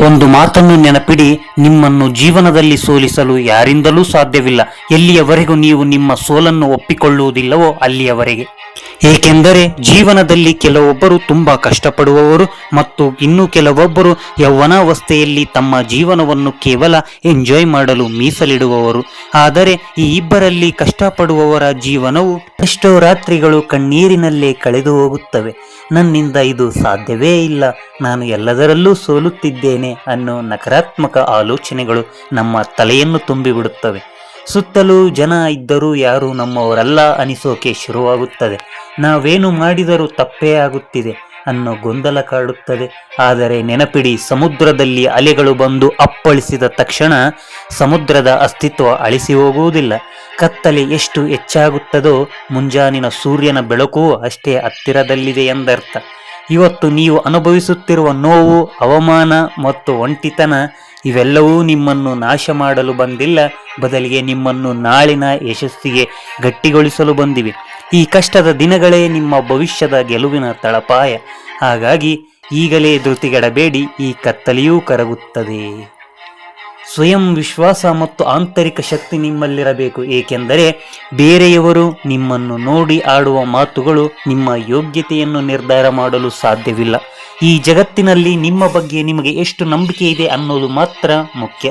ಒಂದು ಮಾತನ್ನು ನೆನಪಿಡಿ, ನಿಮ್ಮನ್ನು ಜೀವನದಲ್ಲಿ ಸೋಲಿಸಲು ಯಾರಿಂದಲೂ ಸಾಧ್ಯವಿಲ್ಲ. ಎಲ್ಲಿಯವರೆಗೂ ನೀವು ನಿಮ್ಮ ಸೋಲನ್ನು ಒಪ್ಪಿಕೊಳ್ಳುವುದಿಲ್ಲವೋ ಅಲ್ಲಿಯವರೆಗೆ. ಏಕೆಂದರೆ ಜೀವನದಲ್ಲಿ ಕೆಲವೊಬ್ಬರು ತುಂಬಾ ಕಷ್ಟಪಡುವವರು ಮತ್ತು ಇನ್ನು ಕೆಲವೊಬ್ಬರು ಯೌವನಾವಸ್ಥೆಯಲ್ಲಿ ತಮ್ಮ ಜೀವನವನ್ನು ಕೇವಲ ಎಂಜಾಯ್ ಮಾಡಲು ಮೀಸಲಿಡುವವರು. ಆದರೆ ಈ ಇಬ್ಬರಲ್ಲಿ ಕಷ್ಟಪಡುವವರ ಜೀವನವು ಎಷ್ಟೋ ರಾತ್ರಿಗಳು ಕಣ್ಣೀರಿನಲ್ಲೇ ಕಳೆದು ಹೋಗುತ್ತವೆ. ನನ್ನಿಂದ ಇದು ಸಾಧ್ಯವೇ ಇಲ್ಲ, ನಾನು ಎಲ್ಲದರಲ್ಲೂ ಸೋಲುತ್ತಿದ್ದೇನೆ ಅನ್ನೋ ನಕಾರಾತ್ಮಕ ಆಲೋಚನೆಗಳು ನಮ್ಮ ತಲೆಯನ್ನು ತುಂಬಿಬಿಡುತ್ತವೆ. ಸುತ್ತಲೂ ಜನ ಇದ್ದರೂ ಯಾರು ನಮ್ಮವರಲ್ಲ ಅನಿಸೋಕೆ ಶುರುವಾಗುತ್ತದೆ. ನಾವೇನು ಮಾಡಿದರೂ ತಪ್ಪೇ ಆಗುತ್ತಿದೆ ಅನ್ನೋ ಗೊಂದಲ ಕಾಡುತ್ತದೆ. ಆದರೆ ನೆನಪಿಡಿ, ಸಮುದ್ರದಲ್ಲಿ ಅಲೆಗಳು ಬಂದು ಅಪ್ಪಳಿಸಿದ ತಕ್ಷಣ ಸಮುದ್ರದ ಅಸ್ತಿತ್ವ ಅಳಿಸಿ ಹೋಗುವುದಿಲ್ಲ. ಕತ್ತಲೆ ಎಷ್ಟು ಹೆಚ್ಚಾಗುತ್ತದೋ ಮುಂಜಾನಿನ ಸೂರ್ಯನ ಬೆಳಕು ಅಷ್ಟೇ ಹತ್ತಿರದಲ್ಲಿದೆ ಎಂದರ್ಥ. ಇವತ್ತು ನೀವು ಅನುಭವಿಸುತ್ತಿರುವ ನೋವು, ಅವಮಾನ ಮತ್ತು ಒಂಟಿತನ ಇವೆಲ್ಲವೂ ನಿಮ್ಮನ್ನು ನಾಶ ಮಾಡಲು ಬಂದಿಲ್ಲ, ಬದಲಿಗೆ ನಿಮ್ಮನ್ನು ನಾಳಿನ ಯಶಸ್ಸಿಗೆ ಗಟ್ಟಿಗೊಳಿಸಲು ಬಂದಿವೆ. ಈ ಕಷ್ಟದ ದಿನಗಳೇ ನಿಮ್ಮ ಭವಿಷ್ಯದ ಗೆಲುವಿನ ತಳಪಾಯ. ಹಾಗಾಗಿ ಈಗಲೇ ಧೃತಿಗೆಡಬೇಡಿ, ಈ ಕತ್ತಲೆಯೂ ಕರಗುತ್ತದೆ. ಸ್ವಯಂ ವಿಶ್ವಾಸ ಮತ್ತು ಆಂತರಿಕ ಶಕ್ತಿ ನಿಮ್ಮಲ್ಲಿರಬೇಕು. ಏಕೆಂದರೆ ಬೇರೆಯವರು ನಿಮ್ಮನ್ನು ನೋಡಿ ಆಡುವ ಮಾತುಗಳು ನಿಮ್ಮ ಯೋಗ್ಯತೆಯನ್ನು ನಿರ್ಧಾರ ಮಾಡಲು ಸಾಧ್ಯವಿಲ್ಲ. ಈ ಜಗತ್ತಿನಲ್ಲಿ ನಿಮ್ಮ ಬಗ್ಗೆ ನಿಮಗೆ ಎಷ್ಟು ನಂಬಿಕೆ ಇದೆ ಅನ್ನೋದು ಮಾತ್ರ ಮುಖ್ಯ.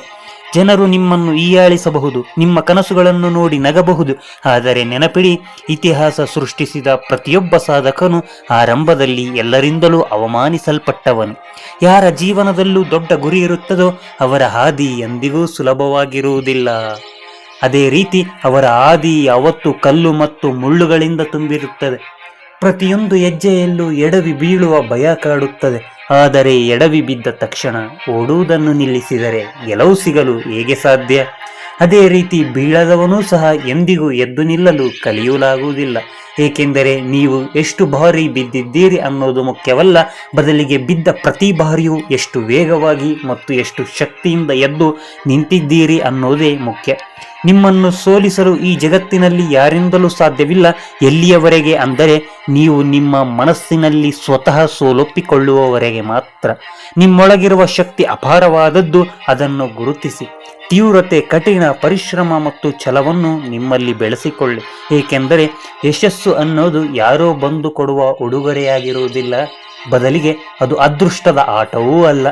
ಜನರು ನಿಮ್ಮನ್ನು ಹೀಯಾಳಿಸಬಹುದು, ನಿಮ್ಮ ಕನಸುಗಳನ್ನು ನೋಡಿ ನಗಬಹುದು. ಆದರೆ ನೆನಪಿಡಿ, ಇತಿಹಾಸ ಸೃಷ್ಟಿಸಿದ ಪ್ರತಿಯೊಬ್ಬ ಸಾಧಕನು ಆರಂಭದಲ್ಲಿ ಎಲ್ಲರಿಂದಲೂ ಅವಮಾನಿಸಲ್ಪಟ್ಟವನು. ಯಾರ ಜೀವನದಲ್ಲೂ ದೊಡ್ಡ ಗುರಿ ಇರುತ್ತದೋ ಅವರ ಹಾದಿ ಎಂದಿಗೂ ಸುಲಭವಾಗಿರುವುದಿಲ್ಲ. ಅದೇ ರೀತಿ ಅವರ ಹಾದಿ ಯಾವತ್ತೂ ಕಲ್ಲು ಮತ್ತು ಮುಳ್ಳುಗಳಿಂದ ತುಂಬಿರುತ್ತದೆ. ಪ್ರತಿಯೊಂದು ಹೆಜ್ಜೆಯಲ್ಲೂ ಎಡವಿ ಬೀಳುವ ಭಯ ಕಾಡುತ್ತದೆ. ಆದರೆ ಎಡವಿ ಬಿದ್ದ ತಕ್ಷಣ ಓಡುವುದನ್ನು ನಿಲ್ಲಿಸಿದರೆ ಗೆಲುವು ಸಿಗಲು ಹೇಗೆ ಸಾಧ್ಯ? ಅದೇ ರೀತಿ ಬೀಳದವನೂ ಸಹ ಎಂದಿಗೂ ಎದ್ದು ನಿಲ್ಲಲು ಕಲಿಯಲಾಗುವುದಿಲ್ಲ. ಏಕೆಂದರೆ ನೀವು ಎಷ್ಟು ಬಾರಿ ಬಿದ್ದಿದ್ದೀರಿ ಅನ್ನೋದು ಮುಖ್ಯವಲ್ಲ, ಬದಲಿಗೆ ಬಿದ್ದ ಪ್ರತಿ ಬಾರಿಯೂ ಎಷ್ಟು ವೇಗವಾಗಿ ಮತ್ತು ಎಷ್ಟು ಶಕ್ತಿಯಿಂದ ಎದ್ದು ನಿಂತಿದ್ದೀರಿ ಅನ್ನೋದೇ ಮುಖ್ಯ. ನಿಮ್ಮನ್ನು ಸೋಲಿಸಲು ಈ ಜಗತ್ತಿನಲ್ಲಿ ಯಾರಿಂದಲೂ ಸಾಧ್ಯವಿಲ್ಲ. ಎಲ್ಲಿಯವರೆಗೆ ಅಂದರೆ ನೀವು ನಿಮ್ಮ ಮನಸ್ಸಿನಲ್ಲಿ ಸ್ವತಃ ಸೋಲೊಪ್ಪಿಕೊಳ್ಳುವವರೆಗೆ ಮಾತ್ರ. ನಿಮ್ಮೊಳಗಿರುವ ಶಕ್ತಿ ಅಪಾರವಾದದ್ದು, ಅದನ್ನು ಗುರುತಿಸಿ. ತೀವ್ರತೆ, ಕಠಿಣ ಪರಿಶ್ರಮ ಮತ್ತು ಛಲವನ್ನು ನಿಮ್ಮಲ್ಲಿ ಬೆಳೆಸಿಕೊಳ್ಳಿ. ಏಕೆಂದರೆ ಯಶಸ್ಸು ಅನ್ನೋದು ಯಾರೋ ಬಂದು ಕೊಡುವ ಉಡುಗೊರೆಯಾಗಿರುವುದಿಲ್ಲ, ಬದಲಿಗೆ ಅದು ಅದೃಷ್ಟದ ಆಟವೂ ಅಲ್ಲ.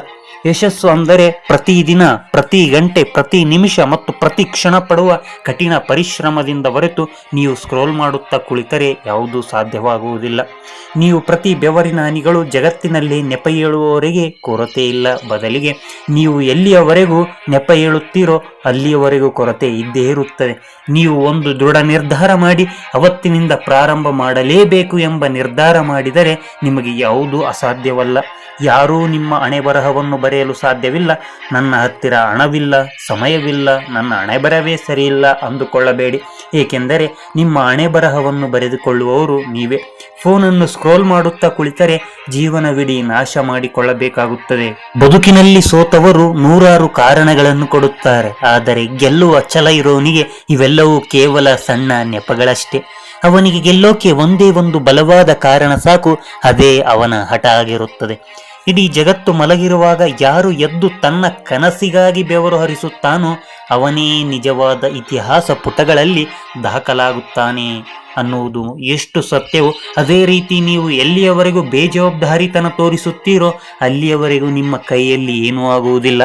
ಯಶಸ್ಸು ಅಂದರೆ ಪ್ರತಿದಿನ, ಪ್ರತಿ ಗಂಟೆ, ಪ್ರತಿ ನಿಮಿಷ ಮತ್ತು ಪ್ರತಿ ಕ್ಷಣ ಪಡುವ ಕಠಿಣ ಪರಿಶ್ರಮದಿಂದ ಹೊರತು ನೀವು ಸ್ಕ್ರೋಲ್ ಮಾಡುತ್ತಾ ಕುಳಿತರೆ ಯಾವುದೂ ಸಾಧ್ಯವಾಗುವುದಿಲ್ಲ. ನೀವು ಪ್ರತಿ ಬೆವರಿನ ಹನಿಗಳು ಜಗತ್ತಿನಲ್ಲಿ ನೆಪ ಹೇಳುವವರೆಗೆ ಕೊರತೆ ಇಲ್ಲ, ಬದಲಿಗೆ ನೀವು ಎಲ್ಲಿಯವರೆಗೂ ನೆಪ ಹೇಳುತ್ತೀರೋ ಅಲ್ಲಿಯವರೆಗೂ ಕೊರತೆ ಇದ್ದೇ ಇರುತ್ತದೆ. ನೀವು ಒಂದು ದೃಢ ನಿರ್ಧಾರ ಮಾಡಿ ಅವತ್ತಿನಿಂದ ಪ್ರಾರಂಭ ಮಾಡಲೇಬೇಕು ಎಂಬ ನಿರ್ಧಾರ ಮಾಡಿದರೆ ನಿಮಗೆ ಯಾವುದೂ ಅಸಾಧ್ಯವಲ್ಲ. ಯಾರೂ ನಿಮ್ಮ ಹಣೆ ಬರಹವನ್ನು ಬರೆಯಲು ಸಾಧ್ಯವಿಲ್ಲ. ನನ್ನ ಹತ್ತಿರ ಹಣವಿಲ್ಲ, ಸಮಯವಿಲ್ಲ, ನನ್ನ ಹಣೆ ಬರಹವೇ ಸರಿಯಿಲ್ಲ ಅಂದುಕೊಳ್ಳಬೇಡಿ. ಏಕೆಂದರೆ ನಿಮ್ಮ ಹಣೆ ಬರಹವನ್ನು ಬರೆದುಕೊಳ್ಳುವವರು ನೀವೇ. ಫೋನನ್ನು ಸ್ಕ್ರೋಲ್ ಮಾಡುತ್ತಾ ಕುಳಿತರೆ ಜೀವನವಿಡೀ ನಾಶ ಮಾಡಿಕೊಳ್ಳಬೇಕಾಗುತ್ತದೆ. ಬದುಕಿನಲ್ಲಿ ಸೋತವರು ನೂರಾರು ಕಾರಣಗಳನ್ನು ಕೊಡುತ್ತಾರೆ, ಆದರೆ ಗೆಲ್ಲುವ ಛಲ ಇರೋನಿಗೆ ಇವೆಲ್ಲವೂ ಕೇವಲ ಸಣ್ಣ ನೆಪಗಳಷ್ಟೇ. ಅವನಿಗೆ ಗೆಲ್ಲೋಕೆ ಒಂದೇ ಒಂದು ಬಲವಾದ ಕಾರಣ ಸಾಕು, ಅದೇ ಅವನ ಹಠ ಆಗಿರುತ್ತದೆ. ಇಡೀ ಜಗತ್ತು ಮಲಗಿರುವಾಗ ಯಾರು ಎದ್ದು ತನ್ನ ಕನಸಿಗಾಗಿ ಬೆವರು ಹರಿಸುತ್ತಾನೋ ಅವನೇ ನಿಜವಾದ ಇತಿಹಾಸ ಪುಟಗಳಲ್ಲಿ ದಾಖಲಾಗುತ್ತಾನೆ ಅನ್ನುವುದು ಎಷ್ಟು ಸತ್ಯವೋ ಅದೇ ರೀತಿ ನೀವು ಎಲ್ಲಿಯವರೆಗೂ ಬೇಜವಾಬ್ದಾರಿತನ ತೋರಿಸುತ್ತೀರೋ ಅಲ್ಲಿಯವರೆಗೂ ನಿಮ್ಮ ಕೈಯಲ್ಲಿ ಏನೂ ಆಗುವುದಿಲ್ಲ.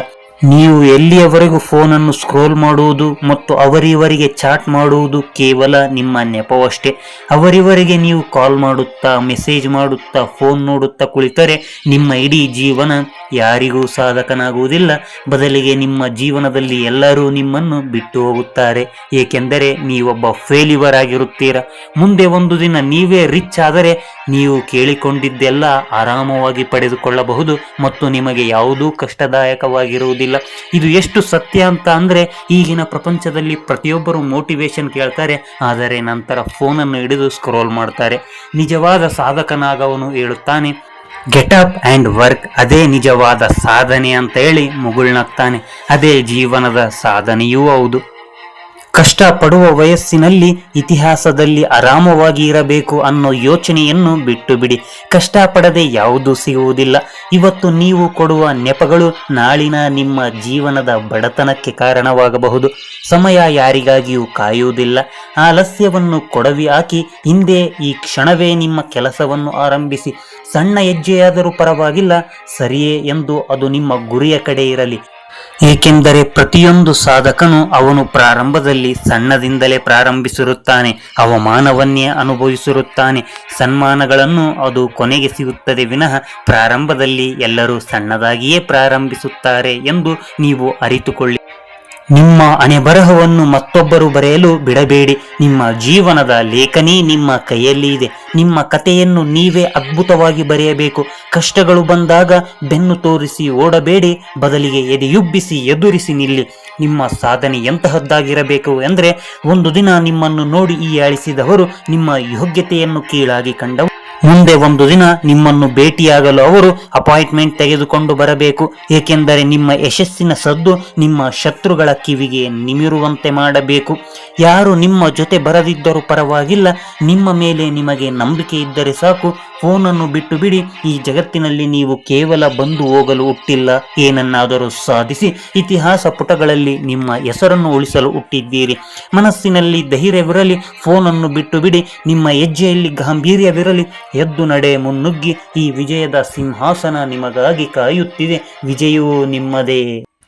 ನೀವು ಎಲ್ಲಿಯವರೆಗೂ ಫೋನನ್ನು ಸ್ಕ್ರೋಲ್ ಮಾಡುವುದು ಮತ್ತು ಅವರಿವರಿಗೆ ಚಾಟ್ ಮಾಡುವುದು ಕೇವಲ ನಿಮ್ಮ ನೆಪವಷ್ಟೇ. ಅವರಿವರಿಗೆ ನೀವು ಕಾಲ್ ಮಾಡುತ್ತಾ, ಮೆಸೇಜ್ ಮಾಡುತ್ತಾ, ಫೋನ್ ನೋಡುತ್ತಾ ಕುಳಿತರೆ ನಿಮ್ಮ ಇಡೀ ಜೀವನ ಯಾರಿಗೂ ಸಾಧಕನಾಗುವುದಿಲ್ಲ. ಬದಲಿಗೆ ನಿಮ್ಮ ಜೀವನದಲ್ಲಿ ಎಲ್ಲರೂ ನಿಮ್ಮನ್ನು ಬಿಟ್ಟು ಹೋಗುತ್ತಾರೆ. ಏಕೆಂದರೆ ನೀವೊಬ್ಬ ಫೇಲ್ಯೂರ್ ಆಗಿರುತ್ತೀರ. ಮುಂದೆ ಒಂದು ದಿನ ನೀವೇ ರಿಚ್ ಆದರೆ ನೀವು ಕೇಳಿಕೊಂಡಿದ್ದೆಲ್ಲ ಆರಾಮವಾಗಿ ಪಡೆದುಕೊಳ್ಳಬಹುದು ಮತ್ತು ನಿಮಗೆ ಯಾವುದೂ ಕಷ್ಟದಾಯಕವಾಗಿರುವುದಿಲ್ಲ. ಇದು ಎಷ್ಟು ಸತ್ಯ ಅಂತ ಅಂದ್ರೆ ಈಗಿನ ಪ್ರಪಂಚದಲ್ಲಿ ಪ್ರತಿಯೊಬ್ಬರು ಮೋಟಿವೇಶನ್ ಕೇಳ್ತಾರೆ, ಆದರೆ ನಂತರ ಫೋನನ್ನು ಹಿಡಿದು ಸ್ಕ್ರೋಲ್ ಮಾಡ್ತಾರೆ. ನಿಜವಾದ ಸಾಧಕನಾಗವನು ಹೇಳುತ್ತಾನೆ, ಗೆಟ್ ಅಪ್ ಆ್ಯಂಡ್ ವರ್ಕ್, ಅದೇ ನಿಜವಾದ ಸಾಧನೆ ಅಂತ ಹೇಳಿ ಮುಗುಳ್ನಗ್ತಾನೆ. ಅದೇ ಜೀವನದ ಸಾಧನೆಯೂ ಹೌದು. ಕಷ್ಟಪಡುವ ವಯಸ್ಸಿನಲ್ಲಿ ಇತಿಹಾಸದಲ್ಲಿ ಆರಾಮವಾಗಿ ಇರಬೇಕು ಅನ್ನೋ ಯೋಚನೆಯನ್ನು ಬಿಟ್ಟು ಬಿಡಿ. ಕಷ್ಟಪಡದೆ ಯಾವುದೂ ಸಿಗುವುದಿಲ್ಲ. ಇವತ್ತು ನೀವು ಕೊಡುವ ನೆಪಗಳು ನಾಳಿನ ನಿಮ್ಮ ಜೀವನದ ಬಡತನಕ್ಕೆ ಕಾರಣವಾಗಬಹುದು. ಸಮಯ ಯಾರಿಗಾಗಿಯೂ ಕಾಯುವುದಿಲ್ಲ. ಆಲಸ್ಯವನ್ನು ಕೊಡವಿ ಹಾಕಿ ಹಿಂದೆ ಈ ಕ್ಷಣವೇ ನಿಮ್ಮ ಕೆಲಸವನ್ನು ಆರಂಭಿಸಿ. ಸಣ್ಣ ಹೆಜ್ಜೆಯಾದರೂ ಪರವಾಗಿಲ್ಲ, ಸರಿಯೇ ಎಂದು ಅದು ನಿಮ್ಮ ಗುರಿಯ ಕಡೆ ಇರಲಿ. ಏಕೆಂದರೆ ಪ್ರತಿಯೊಂದು ಸಾಧಕನು ಅವನು ಪ್ರಾರಂಭದಲ್ಲಿ ಸಣ್ಣದಿಂದಲೇ ಪ್ರಾರಂಭಿಸಿರುತ್ತಾನೆ. ಅವಮಾನವನ್ನೇ ಅನುಭವಿಸಿರುತ್ತಾನೆ. ಸನ್ಮಾನಗಳನ್ನು ಅದು ಕೊನೆಗೆ ಸಿಗುತ್ತದೆ ವಿನಃ ಪ್ರಾರಂಭದಲ್ಲಿ ಎಲ್ಲರೂ ಸಣ್ಣದಾಗಿಯೇ ಪ್ರಾರಂಭಿಸುತ್ತಾರೆ ಎಂದು ನೀವು ಅರಿತುಕೊಳ್ಳಿ. ನಿಮ್ಮ ಹಣೆಬರಹವನ್ನು ಮತ್ತೊಬ್ಬರು ಬರೆಯಲು ಬಿಡಬೇಡಿ. ನಿಮ್ಮ ಜೀವನದ ಲೇಖನಿ ನಿಮ್ಮ ಕೈಯಲ್ಲಿ ಇದೆ. ನಿಮ್ಮ ಕಥೆಯನ್ನು ನೀವೇ ಅದ್ಭುತವಾಗಿ ಬರೆಯಬೇಕು. ಕಷ್ಟಗಳು ಬಂದಾಗ ಬೆನ್ನು ತೋರಿಸಿ ಓಡಬೇಡಿ, ಬದಲಿಗೆ ಎದೆಯುಬ್ಬಿಸಿ ಎದುರಿಸಿ ನಿಲ್ಲಿ. ನಿಮ್ಮ ಸಾಧನೆ ಎಂತಹದ್ದಾಗಿರಬೇಕು ಎಂದರೆ, ಒಂದು ದಿನ ನಿಮ್ಮನ್ನು ನೋಡಿ ಹೀಯಾಳಿಸಿದವರು ನಿಮ್ಮ ಯೋಗ್ಯತೆಯನ್ನು ಕೀಳಾಗಿ ಕಂಡವರು ಮುಂದೆ ಒಂದು ದಿನ ನಿಮ್ಮನ್ನು ಭೇಟಿಯಾಗಲು ಅವರು ಅಪಾಯಿಂಟ್ಮೆಂಟ್ ತೆಗೆದುಕೊಂಡು ಬರಬೇಕು. ಏಕೆಂದರೆ ನಿಮ್ಮ ಯಶಸ್ಸಿನ ಸದ್ದು ನಿಮ್ಮ ಶತ್ರುಗಳ ಕಿವಿಗೆ ನಿಮಿರುವಂತೆ ಮಾಡಬೇಕು. ಯಾರು ನಿಮ್ಮ ಜೊತೆ ಬರದಿದ್ದರೂ ಪರವಾಗಿಲ್ಲ, ನಿಮ್ಮ ಮೇಲೆ ನಿಮಗೆ ನಂಬಿಕೆ ಇದ್ದರೆ ಸಾಕು. ಫೋನನ್ನು ಬಿಟ್ಟು ಬಿಡಿ. ಈ ಜಗತ್ತಿನಲ್ಲಿ ನೀವು ಕೇವಲ ಬಂದು ಹೋಗಲು ಹುಟ್ಟಿಲ್ಲ, ಏನನ್ನಾದರೂ ಸಾಧಿಸಿ ಇತಿಹಾಸ ಪುಟಗಳಲ್ಲಿ ನಿಮ್ಮ ಹೆಸರನ್ನು ಉಳಿಸಲು ಹುಟ್ಟಿದ್ದೀರಿ. ಮನಸ್ಸಿನಲ್ಲಿ ಧೈರ್ಯವಿರಲಿ. ಫೋನನ್ನು ಬಿಟ್ಟು ಬಿಡಿ. ನಿಮ್ಮ ಹೆಜ್ಜೆಯಲ್ಲಿ ಗಾಂಭೀರ್ಯವಿರಲಿ. ಎದ್ದು ನಡೆ, ಮುನ್ನುಗ್ಗಿ. ಈ ವಿಜಯದ ಸಿಂಹಾಸನ ನಿಮಗಾಗಿ ಕಾಯುತ್ತಿದೆ. ವಿಜಯವೂ ನಿಮ್ಮದೇ,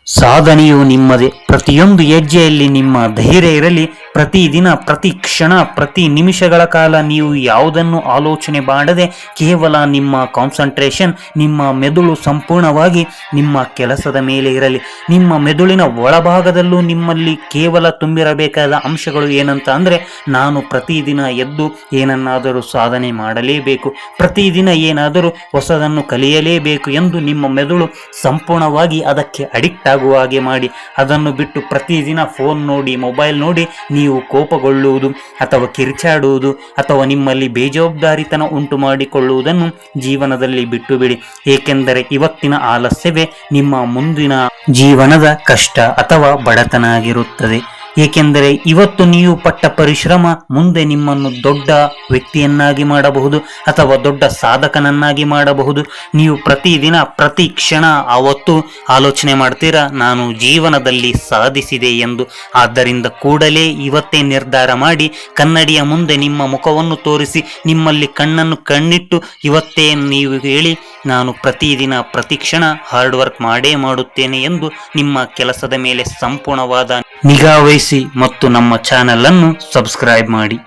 ಸಾಧನೆಯೂ ನಿಮ್ಮದೇ. ಪ್ರತಿಯೊಂದು ಹೆಜ್ಜೆಯಲ್ಲಿ ನಿಮ್ಮ ಧೈರ್ಯ ಇರಲಿ. ಪ್ರತಿದಿನ, ಪ್ರತಿ ಕ್ಷಣ, ಪ್ರತಿ ನಿಮಿಷಗಳ ಕಾಲ ನೀವು ಯಾವುದನ್ನು ಆಲೋಚನೆ ಮಾಡದೆ ಕೇವಲ ನಿಮ್ಮ ಕಾನ್ಸಂಟ್ರೇಷನ್, ನಿಮ್ಮ ಮೆದುಳು ಸಂಪೂರ್ಣವಾಗಿ ನಿಮ್ಮ ಕೆಲಸದ ಮೇಲೆ ಇರಲಿ. ನಿಮ್ಮ ಮೆದುಳಿನ ಒಳಭಾಗದಲ್ಲೂ ನಿಮ್ಮಲ್ಲಿ ಕೇವಲ ತುಂಬಿರಬೇಕಾದ ಅಂಶಗಳು ಏನಂತ ಅಂದರೆ, ನಾನು ಪ್ರತಿದಿನ ಎದ್ದು ಏನನ್ನಾದರೂ ಸಾಧನೆ ಮಾಡಲೇಬೇಕು, ಪ್ರತಿದಿನ ಏನಾದರೂ ಹೊಸದನ್ನು ಕಲಿಯಲೇಬೇಕು ಎಂದು ನಿಮ್ಮ ಮೆದುಳು ಸಂಪೂರ್ಣವಾಗಿ ಅದಕ್ಕೆ ಅಡಿಕ್ಟ್ ಆಗುವ ಹಾಗೆ ಮಾಡಿ. ಅದನ್ನು ಬಿಟ್ಟು ಪ್ರತಿದಿನ ಫೋನ್ ನೋಡಿ, ಮೊಬೈಲ್ ನೋಡಿ ನೀವು ಕೋಪಗೊಳ್ಳುವುದು ಅಥವಾ ಕಿರ್ಚಾಡುವುದು ಅಥವಾ ನಿಮ್ಮಲ್ಲಿ ಬೇಜವಾಬ್ದಾರಿತನ ಉಂಟು ಮಾಡಿಕೊಳ್ಳುವುದನ್ನು ಜೀವನದಲ್ಲಿ ಬಿಟ್ಟು ಬಿಡಿ. ಏಕೆಂದರೆ ಇವತ್ತಿನ ಆಲಸ್ಯವೇ ನಿಮ್ಮ ಮುಂದಿನ ಜೀವನದ ಕಷ್ಟ ಅಥವಾ ಬಡತನ ಆಗಿರುತ್ತದೆ. ಏಕೆಂದರೆ ಇವತ್ತು ನೀವು ಪಟ್ಟ ಪರಿಶ್ರಮ ಮುಂದೆ ನಿಮ್ಮನ್ನು ದೊಡ್ಡ ವ್ಯಕ್ತಿಯನ್ನಾಗಿ ಮಾಡಬಹುದು ಅಥವಾ ದೊಡ್ಡ ಸಾಧಕನನ್ನಾಗಿ ಮಾಡಬಹುದು. ನೀವು ಪ್ರತಿದಿನ, ಪ್ರತಿ ಕ್ಷಣ ಅವತ್ತು ಆಲೋಚನೆ ಮಾಡ್ತೀರಾ, ನಾನು ಜೀವನದಲ್ಲಿ ಸಾಧಿಸಿದೆ ಎಂದು. ಆದ್ದರಿಂದ ಕೂಡಲೇ ಇವತ್ತೇ ನಿರ್ಧಾರ ಮಾಡಿ, ಕನ್ನಡಿಯ ಮುಂದೆ ನಿಮ್ಮ ಮುಖವನ್ನು ತೋರಿಸಿ, ನಿಮ್ಮಲ್ಲಿ ಕಣ್ಣನ್ನು ಕಣ್ಣಿಟ್ಟು ಇವತ್ತೇ ನೀವು ಹೇಳಿ, ನಾನು ಪ್ರತಿದಿನ, ಪ್ರತಿ ಕ್ಷಣ ಹಾರ್ಡ್ ವರ್ಕ್ ಮಾಡೇ ಮಾಡುತ್ತೇನೆ ಎಂದು ನಿಮ್ಮ ಕೆಲಸದ ಮೇಲೆ ಸಂಪೂರ್ಣವಾದ ನಿಗಾ ವಹಿಸಿ ಮತ್ತು ನಮ್ಮ ಚಾನೆಲ್ ಅನ್ನು ಸಬ್ಸ್ಕ್ರೈಬ್ ಮಾಡಿ.